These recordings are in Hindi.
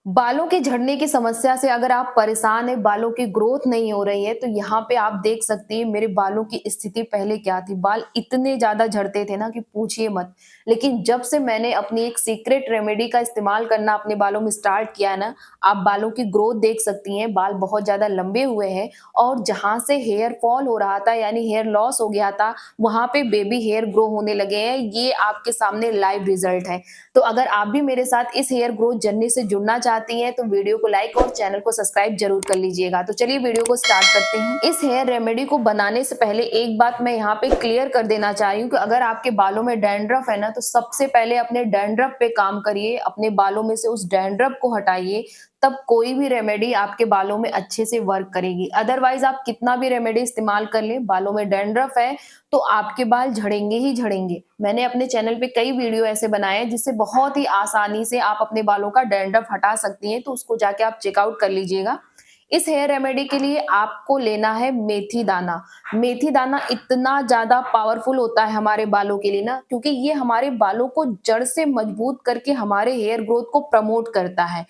बालों के झड़ने की समस्या से अगर आप परेशान हैं, बालों की ग्रोथ नहीं हो रही है, तो यहाँ पे आप देख सकती हैं मेरे बालों की स्थिति पहले क्या थी। बाल इतने ज़्यादा झड़ते थे ना कि पूछिए मत। लेकिन जब से मैंने अपनी एक सीक्रेट रेमेडी का इस्तेमाल करना अपने बालों में स्टार्ट किया है ना, आप बालों की ग्रोथ देख सकती हैं, बाल बहुत ज़्यादा लंबे हुए हैं और जहाँ से हेयर फॉल हो रहा था यानी हेयर लॉस हो गया था, वहाँ पे बेबी हेयर ग्रो होने लगे हैं। ये आपके सामने लाइव रिजल्ट है। तो अगर आप भी मेरे साथ इस हेयर ग्रोथ जर्नी से जुड़ना चाहती हैं तो वीडियो को लाइक और चैनल को सब्सक्राइब जरूर कर लीजिएगा। तो चलिए वीडियो को स्टार्ट करते हैं। इस हेयर रेमेडी को बनाने से पहले एक बात मैं यहाँ पे क्लियर कर देना चाह रही हूँ कि अगर आपके बालों में डैंड्रफ है ना, तो सबसे पहले अपने डैंड्रफ पे काम करिए, अपने बालों में से उस डैंड्रफ को हटाइए, तब कोई भी रेमेडी आपके बालों में अच्छे से वर्क करेगी। अदरवाइज आप कितना भी रेमेडी इस्तेमाल कर लें, बालों में डैंड्रफ है तो आपके बाल झड़ेंगे ही झड़ेंगे। मैंने अपने चैनल पे कई वीडियो ऐसे बनाए हैं जिससे बहुत ही आसानी से आप अपने बालों का डैंड्रफ हटा सकती हैं, तो उसको जाके आप चेकआउट कर लीजिएगा। इस हेयर रेमेडी के लिए आपको लेना है मेथी दाना। मेथी दाना इतना ज़्यादा पावरफुल होता है हमारे बालों के लिए ना, क्योंकि ये हमारे बालों को जड़ से मजबूत करके हमारे हेयर ग्रोथ को प्रमोट करता है।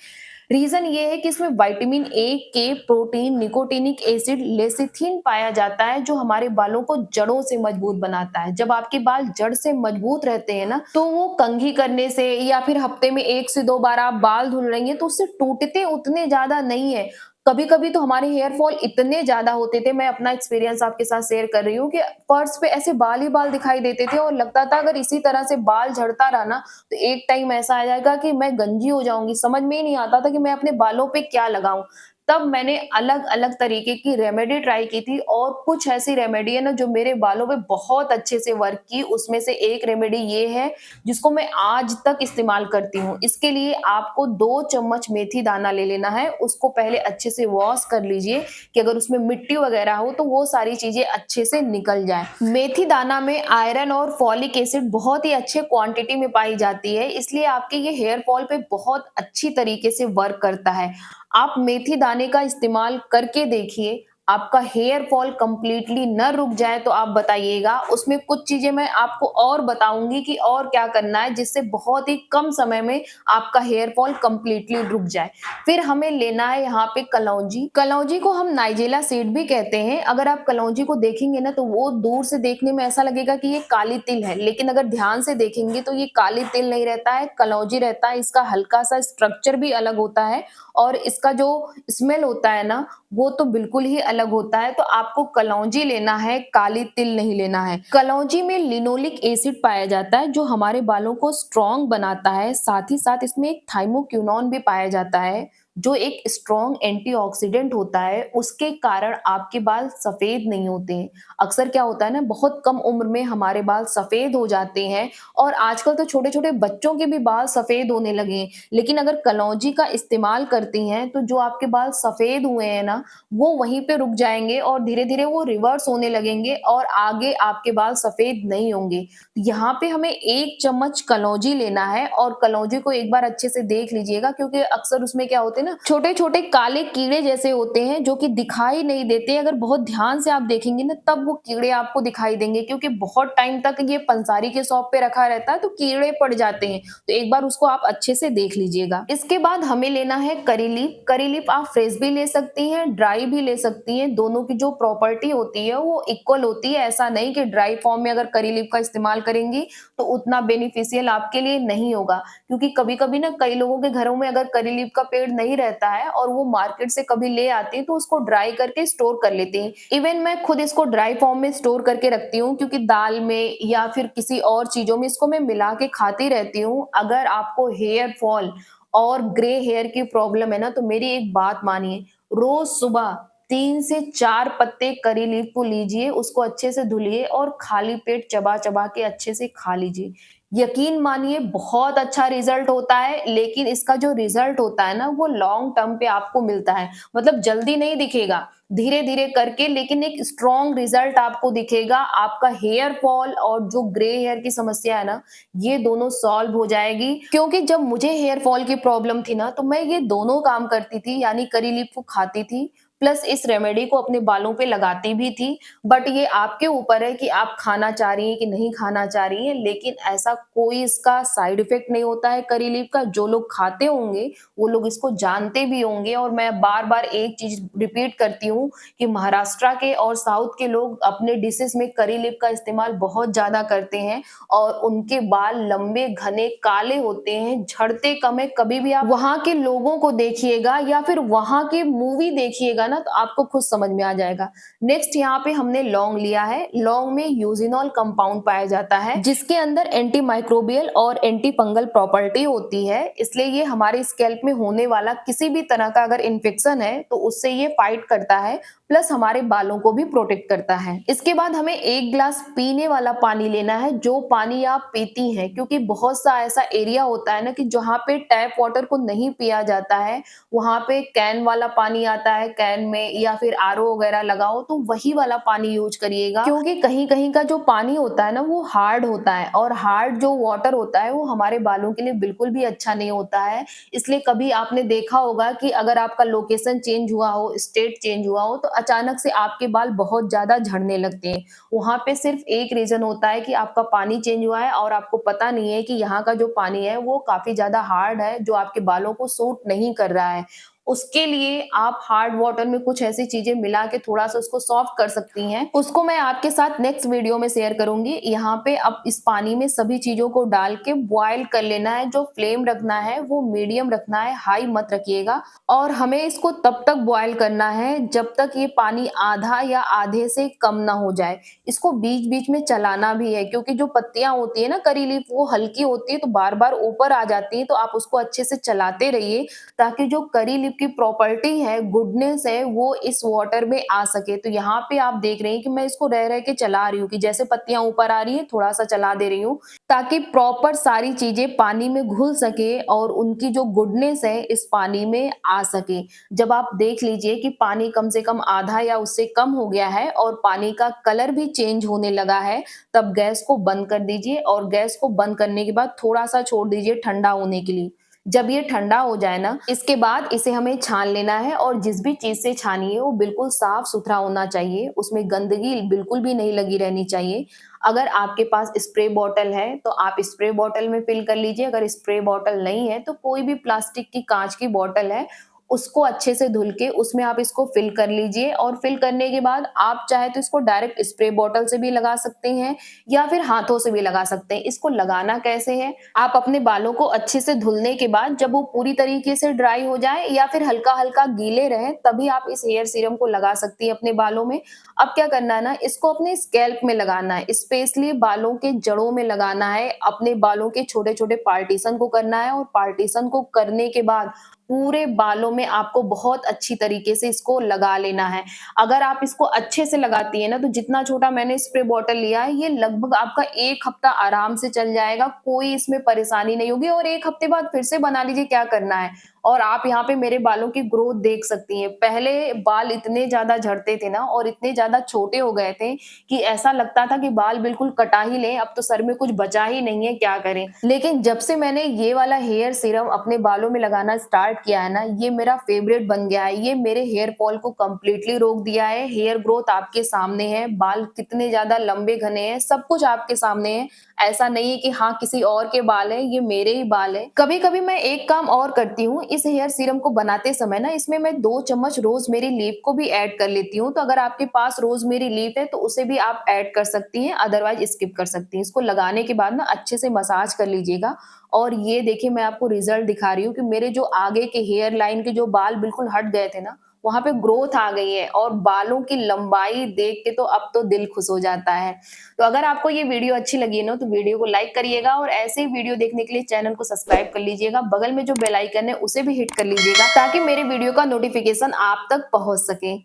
रीजन ये है कि इसमें विटामिन ए के, प्रोटीन, निकोटिनिक एसिड, लेसिथिन पाया जाता है जो हमारे बालों को जड़ों से मजबूत बनाता है। जब आपके बाल जड़ से मजबूत रहते हैं ना, तो वो कंघी करने से या फिर हफ्ते में 1 से 2 बार आप बाल धुल रही हैं तो उससे टूटते उतने ज्यादा नहीं है। कभी-कभी तो हमारे हेयर फॉल इतने ज़्यादा होते थे, मैं अपना एक्सपीरियंस आपके साथ शेयर कर रही हूँ कि फर्श पे ऐसे बाल ही बाल दिखाई देते थे और लगता था अगर इसी तरह से बाल झड़ता रहा ना, तो एक टाइम ऐसा आ जाएगा कि मैं गंजी हो जाऊँगी। समझ में ही नहीं आता था कि मैं अपने बालों पे क्या लगाऊँ। तब मैंने अलग-अलग तरीके की रेमेडी ट्राई की थी और कुछ ऐसी रेमेडी है ना जो मेरे बालों पे बहुत अच्छे से वर्क की। उसमें से एक रेमेडी ये है जिसको मैं आज तक इस्तेमाल करती हूँ। इसके लिए आपको 2 चम्मच मेथी दाना ले लेना है, उसको पहले अच्छे से वॉश कर लीजिए कि अगर उसमें मिट्टी वगैरह हो तो वो सारी चीज़ें अच्छे से निकल जाएँ। मेथी दाना में आयरन और फॉलिक एसिड बहुत ही अच्छे क्वांटिटी में पाई जाती है, इसलिए आपके ये हेयर फॉल पे बहुत अच्छी तरीके से वर्क करता है। आप मेथी दाने का इस्तेमाल करके देखिए, आपका हेयर फॉल कंप्लीटली न रुक जाए तो आप बताइएगा। उसमें कुछ चीज़ें मैं आपको और बताऊँगी कि और क्या करना है जिससे बहुत ही कम समय में आपका हेयर फॉल कंप्लीटली रुक जाए। फिर हमें लेना है यहाँ पे कलौंजी। कलौंजी को हम नाइजेला सीड भी कहते हैं। अगर आप कलौंजी को देखेंगे ना तो वो दूर से देखने में ऐसा लगेगा कि ये काली तिल है, लेकिन अगर ध्यान से देखेंगे तो ये काली तिल नहीं रहता है, कलौंजी रहता है। इसका हल्का-सा स्ट्रक्चर भी अलग होता है और इसका जो स्मेल होता है ना, वो तो बिल्कुल ही अलग होता है। तो आपको कलौंजी लेना है, काली तिल नहीं लेना है। कलौंजी में लिनोलिक एसिड पाया जाता है जो हमारे बालों को स्ट्रॉन्ग बनाता है। साथ ही साथ इसमें एक थाइमोक्विनोन भी पाया जाता है जो एक स्ट्रॉन्ग एंटीऑक्सीडेंट होता है। उसके कारण आपके बाल सफेद नहीं होते हैं। अक्सर क्या होता है ना, बहुत कम उम्र में हमारे बाल सफेद हो जाते हैं और आजकल तो छोटे-छोटे बच्चों के भी बाल सफेद होने लगे हैं। लेकिन अगर कलौंजी का इस्तेमाल करती हैं तो जो आपके बाल सफेद हुए हैं ना, वो वहीं पे रुक जाएँगे और धीरे-धीरे वो रिवर्स होने लगेंगे और आगे आपके बाल सफेद नहीं होंगे। यहाँ पे हमें 1 चम्मच कलौंजी लेना है और कलौंजी को एक बार अच्छे से देख लीजिएगा, क्योंकि अक्सर उसमें क्या होते हैं ना, छोटे-छोटे काले कीड़े जैसे होते हैं जो कि दिखाई नहीं देते। अगर बहुत ध्यान से आप देखेंगे ना तब वो कीड़े आपको दिखाई देंगे, क्योंकि बहुत टाइम तक ये पंसारी के शॉप पे रखा रहता है तो कीड़े पड़ जाते हैं। तो एक बार उसको आप अच्छे से देख लीजिएगा। इसके बाद हमें लेना है करी लीफ। करी लीफ आप फ्रेश भी ले सकती हैं, ड्राई भी ले सकती हैं। दोनों की जो प्रॉपर्टी होती है वो इक्वल होती है। ऐसा नहीं कि ड्राई फॉर्म में अगर करी लीफ का इस्तेमाल करेंगी तो उतना बेनिफिशियल आपके लिए नहीं होगा, क्योंकि कभी-कभी ना कई लोगों के घरों में अगर करी लीफ का पेड़ नहीं रहता है और वो मार्केट से कभी ले आते हैं तो उसको ड्राई करके स्टोर कर लेते हैं। इवन मैं खुद इसको ड्राई फॉर्म में स्टोर करके रखती हूँ, क्योंकि दाल में या फिर किसी और चीज़ों में इसको मैं मिला के खाती रहती हूँ। अगर आपको हेयर फॉल और ग्रे हेयर की प्रॉब्लम है ना, तो मेरी एक बात मानिए, रोज़ सुबह 3 से 4 पत्ते करी लीफ को लीजिए, उसको अच्छे से धुलिए और खाली पेट चबा-चबा के अच्छे से खा लीजिए। यकीन मानिए बहुत अच्छा रिज़ल्ट होता है, लेकिन इसका जो रिज़ल्ट होता है ना, वो लॉन्ग टर्म पे आपको मिलता है। मतलब जल्दी नहीं दिखेगा, धीरे-धीरे करके, लेकिन एक स्ट्रॉन्ग रिज़ल्ट आपको दिखेगा। आपका हेयर फॉल और जो ग्रे हेयर की समस्या है ना, ये दोनों सॉल्व हो जाएगी। क्योंकि जब मुझे हेयर फॉल की प्रॉब्लम थी ना, तो मैं ये दोनों काम करती थी, यानी करी लीफ को खाती थी, प्लस इस रेमेडी को अपने बालों पे लगाती भी थी। बट ये आपके ऊपर है कि आप खाना चाह रही हैं कि नहीं खाना चाह रही हैं, लेकिन ऐसा कोई इसका साइड इफ़ेक्ट नहीं होता है करी लीफ का। जो लोग खाते होंगे, वो लोग इसको जानते भी होंगे और मैं बार-बार एक चीज़ रिपीट करती हूँ कि महाराष्ट्र के और साउथ के लोग अपने डिशेज़ में करी लीफ का इस्तेमाल बहुत ज़्यादा करते हैं और उनके बाल लंबे, घने, काले होते हैं, झड़ते कम है। कभी भी आप वहाँ के लोगों को देखिएगा या फिर वहाँ की मूवी देखिएगा ना, तो आपको खुद समझ में आ जाएगा। नेक्स्ट यहाँ पे हमने लौंग लिया है। लौंग में यूज़िनॉल कंपाउंड पाया जाता है, जिसके अंदर एंटी माइक्रोबियल और एंटी फंगल प्रॉपर्टी होती है। इसलिए ये हमारे स्कैल्प में होने वाला किसी भी तरह का अगर इन्फेक्शन है, तो उससे ये फाइट करता है, प्लस हमारे बालों को भी प्रोटेक्ट करता है। इसके बाद हमें 1 ग्लास पीने वाला पानी लेना है, जो पानी आप पीती हैं, क्योंकि बहुत सा ऐसा एरिया होता है ना कि जहाँ पे टैप वाटर को नहीं पिया जाता है, वहाँ पे कैन वाला पानी आता है, कैन में या फिर आरओ वगैरह लगाओ तो वही वाला पानी यूज करिएगा, क्योंकि कहीं-कहीं का जो पानी होता है ना वो हार्ड होता है और हार्ड जो वाटर होता है वो हमारे बालों के लिए बिल्कुल भी अच्छा नहीं होता है। इसलिए कभी आपने देखा होगा कि अगर आपका लोकेशन चेंज हुआ हो, स्टेट चेंज हुआ हो, तो अचानक से आपके बाल बहुत ज़्यादा झड़ने लगते हैं। वहाँ पे सिर्फ एक रीज़न होता है कि आपका पानी चेंज हुआ है और आपको पता नहीं है कि यहाँ का जो पानी है वो काफ़ी ज़्यादा हार्ड है, जो आपके बालों को सूट नहीं कर रहा है। उसके लिए आप हार्ड वाटर में कुछ ऐसी चीज़ें मिला के थोड़ा-सा उसको सॉफ्ट कर सकती हैं। उसको मैं आपके साथ नेक्स्ट वीडियो में शेयर करूँगी। यहाँ पे अब इस पानी में सभी चीज़ों को डाल के बॉयल कर लेना है। जो फ्लेम रखना है वो मीडियम रखना है, हाई मत रखिएगा और हमें इसको तब तक बॉयल करना है जब तक ये पानी आधा या आधे से कम ना हो जाए। इसको बीच-बीच में चलाना भी है, क्योंकि जो पत्तियाँ होती है ना करी लीफ वो हल्की होती है तो बार-बार ऊपर आ जाती है, तो आप उसको अच्छे से चलाते रहिए ताकि जो करी लीफ की प्रॉपर्टी है, गुडनेस है, वो इस वाटर में आ सके। तो यहाँ पे आप देख रहे हैं कि मैं इसको रह-रह के चला रही हूँ कि जैसे पत्तियाँ ऊपर आ रही हैं, थोड़ा-सा चला दे रही हूँ, ताकि प्रॉपर सारी चीज़ें पानी में घुल सके और उनकी जो गुडनेस है इस पानी में आ सके। जब आप देख लीजिए कि पानी कम से कम आधा या उससे कम हो गया है और पानी का कलर भी चेंज होने लगा है, तब गैस को बंद कर दीजिए और गैस को बंद करने के बाद थोड़ा-सा छोड़ दीजिए ठंडा होने के लिए। जब ये ठंडा हो जाए ना, इसके बाद इसे हमें छान लेना है और जिस भी चीज़ से छानिए वो बिल्कुल साफ-सुथरा होना चाहिए, उसमें गंदगी बिल्कुल भी नहीं लगी रहनी चाहिए। अगर आपके पास स्प्रे बॉटल है, तो आप स्प्रे बॉटल में फिल कर लीजिए, अगर स्प्रे बॉटल नहीं है, तो कोई भी प्लास्टिक की, काँच की बॉटल है, उसको अच्छे से धुल के उसमें आप इसको फिल कर लीजिए और फिल करने के बाद आप चाहे तो इसको डायरेक्ट स्प्रे बॉटल से भी लगा सकते हैं या फिर हाथों से भी लगा सकते हैं। इसको लगाना कैसे है? आप अपने बालों को अच्छे से धुलने के बाद जब वो पूरी तरीके से ड्राई हो जाए या फिर हल्का-हल्का गीले रहें, तभी आप इस हेयर सीरम को लगा सकती हैं अपने बालों में। अब क्या करना है ना, इसको अपने स्कैल्प में लगाना है, स्पेशली बालों के जड़ों में लगाना है, अपने बालों के छोटे-छोटे पार्टीशन को करना है और पार्टीशन को करने के बाद पूरे बालों में आपको बहुत अच्छी तरीके से इसको लगा लेना है। अगर आप इसको अच्छे से लगाती हैं ना, तो जितना छोटा मैंने स्प्रे बॉटल लिया है, ये लगभग आपका 1 हफ्ता आराम से चल जाएगा, कोई इसमें परेशानी नहीं होगी और 1 हफ्ते बाद फिर से बना लीजिए, क्या करना है। और आप यहाँ पे मेरे बालों की ग्रोथ देख सकती हैं। पहले बाल इतने ज़्यादा झड़ते थे ना और इतने ज़्यादा छोटे हो गए थे कि ऐसा लगता था कि बाल बिल्कुल कटा ही लें, अब तो सर में कुछ बचा ही नहीं है, क्या करें। लेकिन जब से मैंने ये वाला हेयर सीरम अपने बालों में लगाना स्टार्ट किया है ना, ये मेरा फेवरेट बन गया है। ये मेरे हेयर फॉल को कंप्लीटली रोक दिया है, हेयर ग्रोथ आपके सामने है, बाल कितने ज़्यादा लंबे घने हैं, सब कुछ आपके सामने है। ऐसा नहीं है कि हाँ, किसी और के बाल हैं, ये मेरे ही बाल हैं। कभी-कभी मैं एक काम और करती हूँ, इस हेयर सीरम को बनाते समय ना इसमें मैं 2 चम्मच रोज़मेरी लीफ को भी ऐड कर लेती हूँ। तो अगर आपके पास रोज़मेरी लीफ है तो उसे भी आप ऐड कर सकती हैं, अदरवाइज़ स्किप कर सकती हैं। इसको लगाने के बाद ना अच्छे से मसाज कर लीजिएगा और ये देखिए मैं आपको रिज़ल्ट दिखा रही हूँ कि मेरे जो आगे के हेयर लाइन के जो बाल बिल्कुल हट गए थे ना, वहाँ पे ग्रोथ आ गई है और बालों की लंबाई देख के तो अब तो दिल खुश हो जाता है। तो अगर आपको ये वीडियो अच्छी लगी है ना, तो वीडियो को लाइक करिएगा और ऐसे ही वीडियो देखने के लिए चैनल को सब्सक्राइब कर लीजिएगा। बगल में जो बेल आइकन है उसे भी हिट कर लीजिएगा ताकि मेरे वीडियो का नोटिफिकेशन आप तक पहुँच सके।